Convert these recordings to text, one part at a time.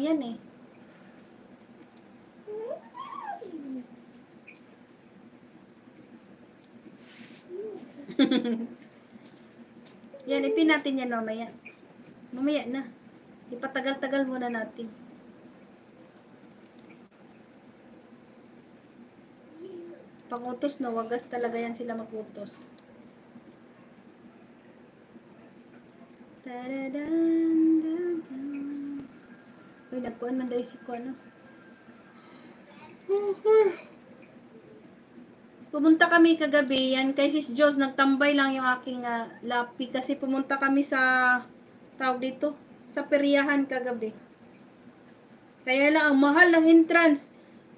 yan eh. Yan, ipin natin yan mamaya. Mamaya na. Ipatagal-tagal muna natin. Pang-utos na, wagas talaga yan sila mag-utos. Uy, nagkuhan man dahil si ko, ano? Pumunta kami kagabi, yan, kay Sis Jos, nagtambay lang yung aking lapi, kasi pumunta kami sa, tawag dito, sa peryahan kagabi. Kaya lang, ang mahal ng entrance.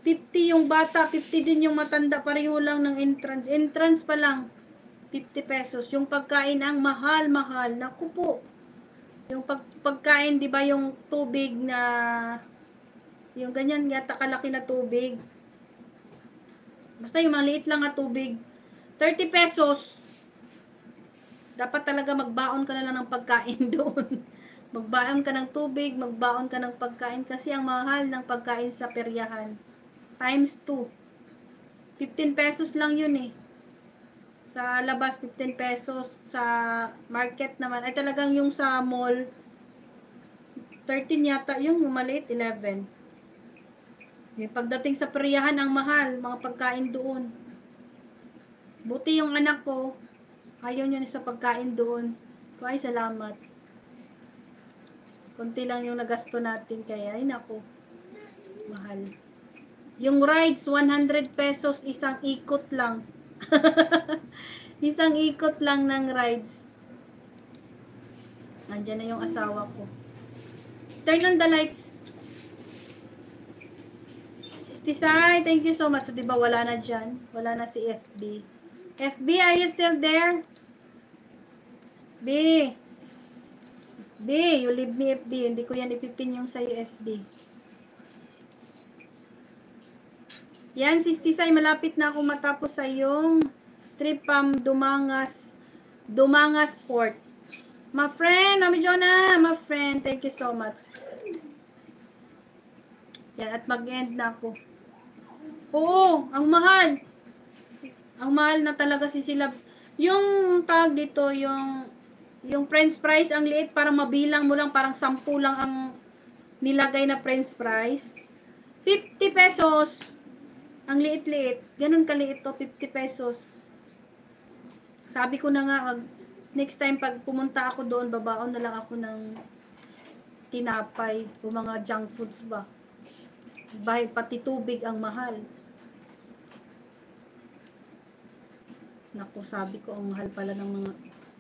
50 yung bata, 50 din yung matanda, pareho lang ng entrance. Entrance pa lang, 50 pesos. Yung pagkain ang mahal-mahal. Naku po. Yung pagkain, di ba yung tubig na, yung ganyan yata kalaki na tubig. Basta yung maliit lang na tubig. 30 pesos. Dapat talaga magbaon ka na lang ng pagkain doon. Magbaon ka ng tubig, magbaon ka ng pagkain kasi ang mahal ng pagkain sa peryahan. Times 2. 15 pesos lang yun eh. Sa labas, 15 pesos. Sa market naman, ay talagang yung sa mall, 13 yata. Yung maliit, 11. Yung pagdating sa peryahan, ang mahal. Mga pagkain doon. Buti yung anak ko, ayaw niya sa pagkain doon. So, ay, salamat. Kunti lang yung nagasto natin. Kaya, ay, naku. Mahal. Yung rides, 100 pesos, isang ikot lang. Isang ikot lang ng rides. Nandiyan na yung asawa ko. Turn on the lights. Sistisay, thank you so much. So, diba wala na dyan? Wala na si FB. FB, are you still there? B. B, you leave me FB. Hindi ko yan ipipin yung sa'yo FB. Yan, Sistisay, malapit na ako matapos sa yung trip Dumangas Port. My friend, Mami Jonah, my friend, thank you so much. Yan, at mag-end na ako. Oo, ang mahal. Ang mahal na talaga si Silabs. Yung tag dito, yung french fries, ang liit, parang mabilang mo lang, parang 10 lang ang nilagay na french fries. 50 pesos. Ang liit-liit. Ganun kaliit to, 50 pesos. Sabi ko na nga, next time pag pumunta ako doon, babaon na lang ako ng tinapay o mga junk foods ba. Pati tubig ang mahal. Naku, sabi ko, ang mahal pala ng mga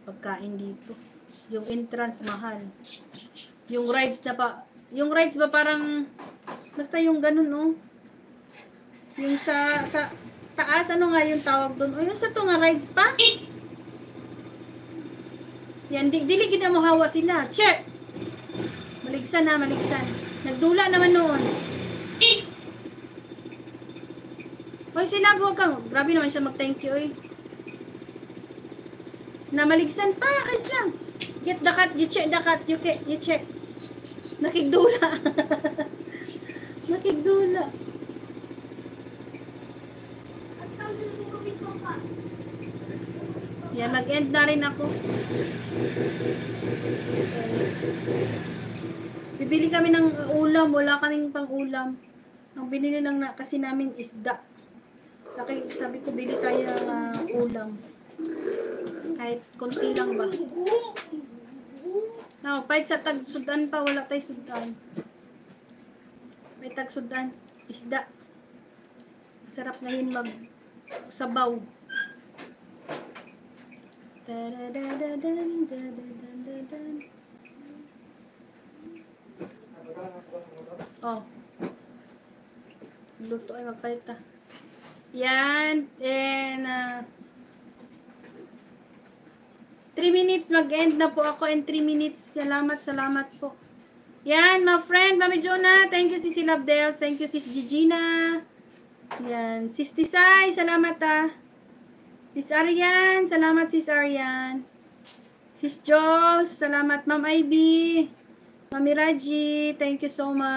pagkain dito. Yung entrance, mahal. Yung rides na pa, yung rides ba parang, basta yung ganun, no? Yung sa taas, ano nga yung tawag doon? O yung sa to nga rides pa? Yan, dili gina mo hawa sila. Che! Maligsan na, maligsan. Nagdula naman noon. Hoy, sila, huwag kang. Grabe naman siya mag-thank you, oy. Na maligsan pa, kahit lang. Get the cut, you check the cut, you check. Nakigdula. Nakigdula. Yan, mag-end na rin ako. Bibili kami ng ulam. Wala kaming pang ulam. Ang binili lang na kasi namin isda. Sabi ko, bili tayo ng ulam. Kahit konti lang ba. Now, kahit sa tag-sudan pa, wala tayo sudan. May tag-sudan. Isda. Masarap na yun mag-sabaw. Oh. Luto ay magpalita. Yan. And 3 minutes. Mag-end na po ako in 3 minutes. Salamat po. Yan, my friend, Mami Jonah. Thank you, Sis Labdels. Thank you, Sis Gigina. Yan. Sis Tisay, salamat Sis Arian, salamat Sis Arian. Sis Jos, salamat Ma'am Ivy. Mami Raji, thank you so much.